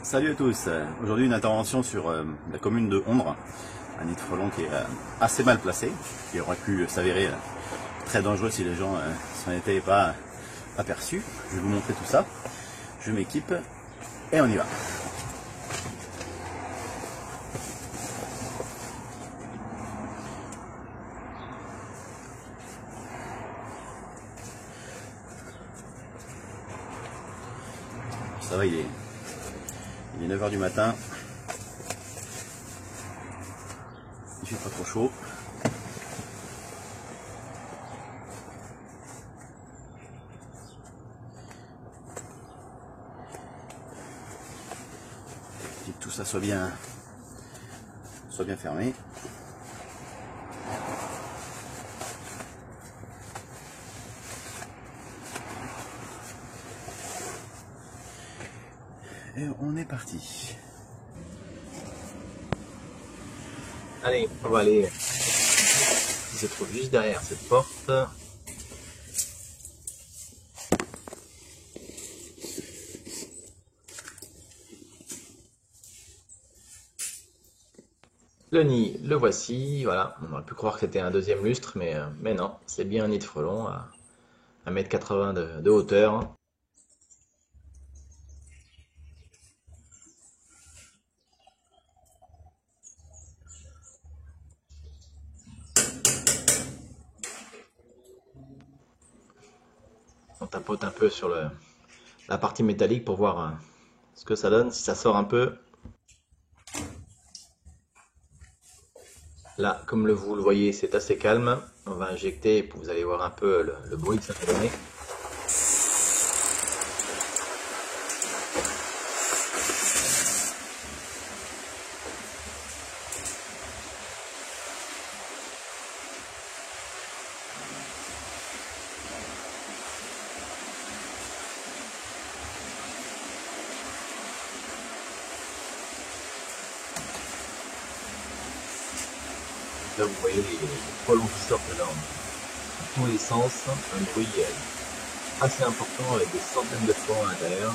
Salut à tous, aujourd'hui une intervention sur la commune de Ondres, un nid de frelon qui est assez mal placé, qui aurait pu s'avérer très dangereux si les gens s'en étaient pas aperçus. Je vais vous montrer tout ça, je m'équipe et on y va. Ça va, il est 9 h du matin, il fait pas trop chaud. Et que tout ça soit bien fermé. Et on est parti. Allez, on va aller. Il se trouve juste derrière cette porte. Le nid, le voici. Voilà, on aurait pu croire que c'était un deuxième lustre, mais non, c'est bien un nid de frelon à 1,80 m de hauteur. On tapote un peu sur la partie métallique pour voir ce que ça donne, si ça sort un peu. Là, comme vous le voyez, c'est assez calme. On va injecter et vous allez voir un peu le bruit que ça fait donner. Là, vous voyez les frelons qui sortent dans tous les sens, un bruit assez important avec des centaines de frelons à l'intérieur.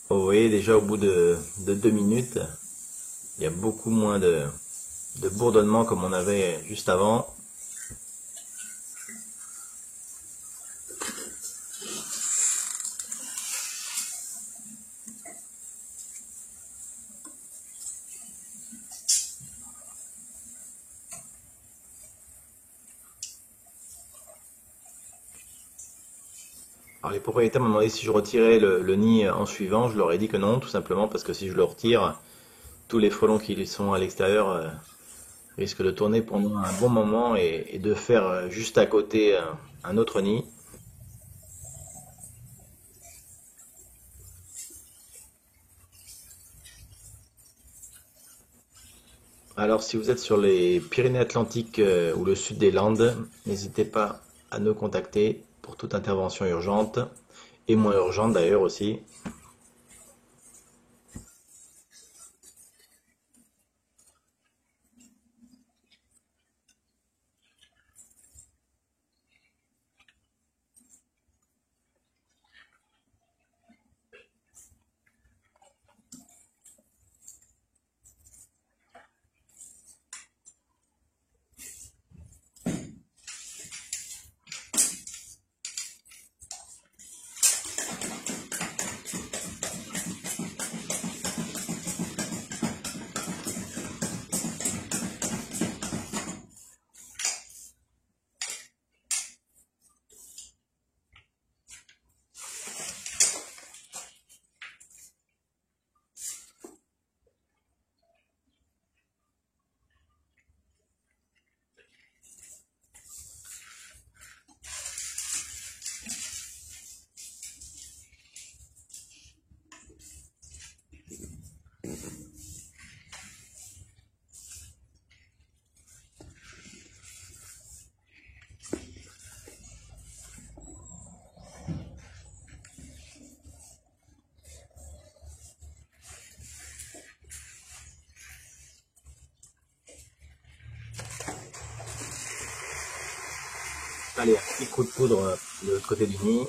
Vous voyez déjà au bout de 2 minutes, il y a beaucoup moins de bourdonnement comme on avait juste avant. Alors les propriétaires m'ont demandé si je retirais le nid en suivant. Je leur ai dit que non, tout simplement parce que si je le retire, tous les frelons qui sont à l'extérieur risquent de tourner pendant un bon moment et de faire juste à côté un autre nid. Alors si vous êtes sur les Pyrénées-Atlantiques ou le sud des Landes, n'hésitez pas à nous contacter pour toute intervention urgente et moins urgente d'ailleurs aussi. Allez, un petit coup de poudre de l'autre côté du nid.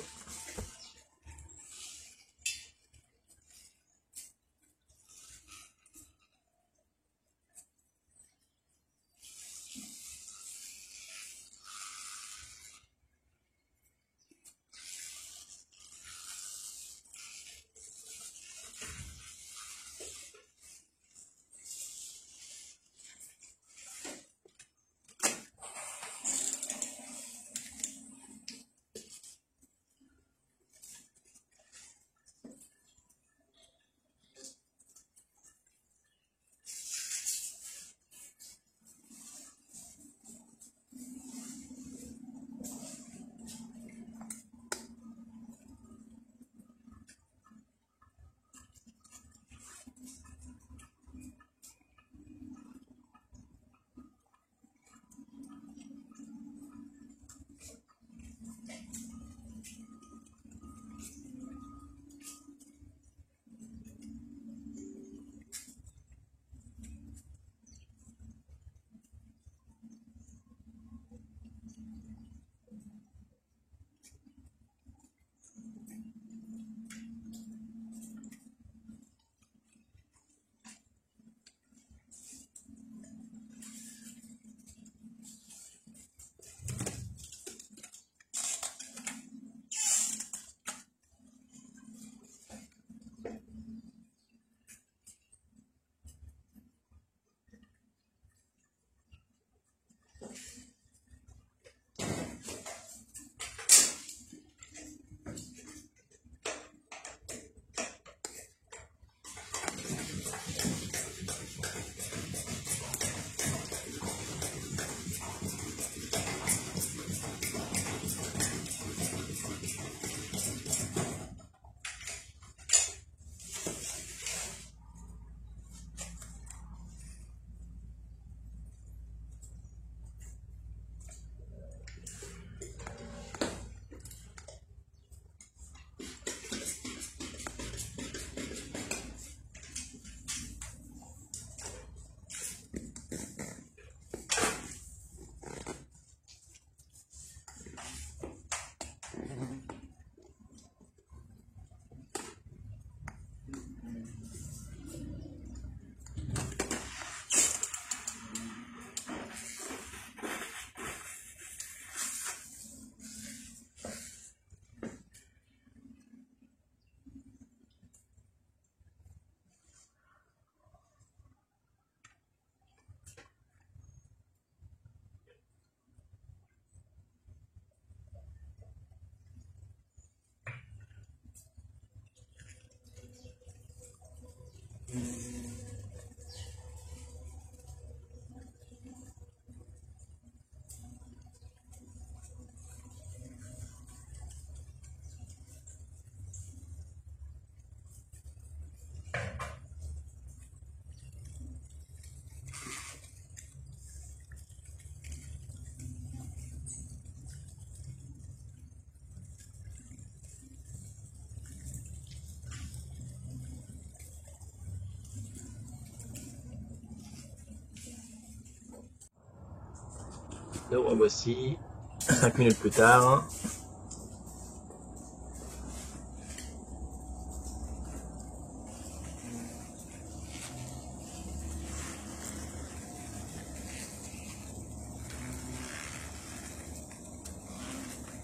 Le revoici 5 minutes plus tard.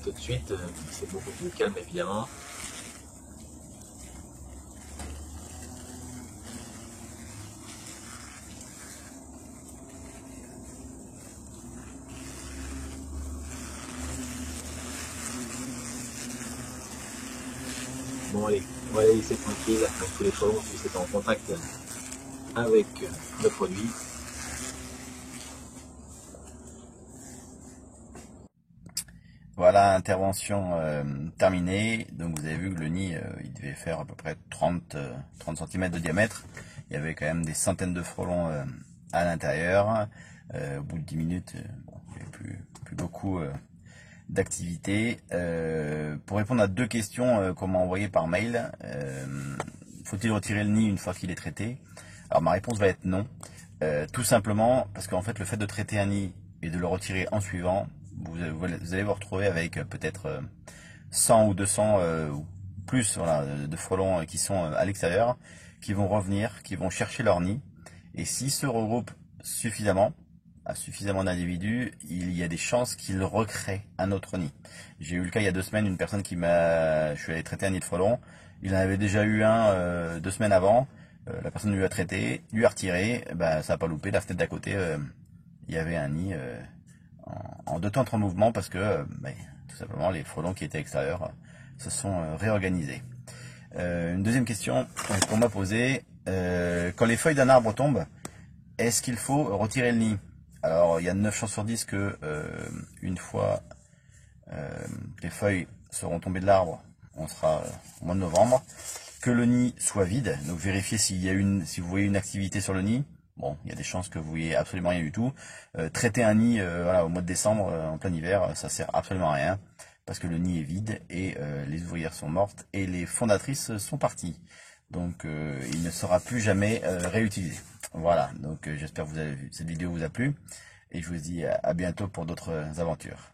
Tout de suite, c'est beaucoup plus calme évidemment. Bon allez, on va les laisser tranquilles, donc tous les frelons puissent être en contact avec le produit. Voilà, intervention terminée. Donc vous avez vu que le nid, il devait faire à peu près 30 cm de diamètre. Il y avait quand même des centaines de frelons à l'intérieur. Au bout de 10 minutes, bon, il n'y avait plus beaucoup d'activité. Pour répondre à deux questions qu'on m'a envoyées par mail, faut-il retirer le nid une fois qu'il est traité? Alors ma réponse va être non. Tout simplement parce qu'en fait le fait de traiter un nid et de le retirer en suivant, vous allez vous retrouver avec peut-être 100 ou 200 ou plus voilà, de frelons qui sont à l'extérieur, qui vont revenir, qui vont chercher leur nid. Et s'ils se regroupent suffisamment, à suffisamment d'individus, il y a des chances qu'ils recréent un autre nid. J'ai eu le cas il y a 2 semaines, une personne je suis allé traiter un nid de frelons. Il en avait déjà eu un 2 semaines avant. La personne lui a traité, lui a retiré, ça n'a pas loupé, la fenêtre d'à côté, il y avait un nid en 2 temps 3 mouvements parce que tout simplement les frelons qui étaient extérieurs se sont réorganisés. Une deuxième question qu'on m'a posée, quand les feuilles d'un arbre tombent, est-ce qu'il faut retirer le nid? Alors il y a 9 chances sur 10 que une fois les feuilles seront tombées de l'arbre, on sera au mois de novembre, que le nid soit vide, donc vérifiez si vous voyez une activité sur le nid. Bon, il y a des chances que vous voyez absolument rien du tout. Traiter un nid voilà, au mois de décembre, en plein hiver, ça sert absolument à rien, parce que le nid est vide et les ouvrières sont mortes et les fondatrices sont parties. Donc il ne sera plus jamais réutilisé. Voilà, donc j'espère que cette vidéo vous a plu et je vous dis à bientôt pour d'autres aventures.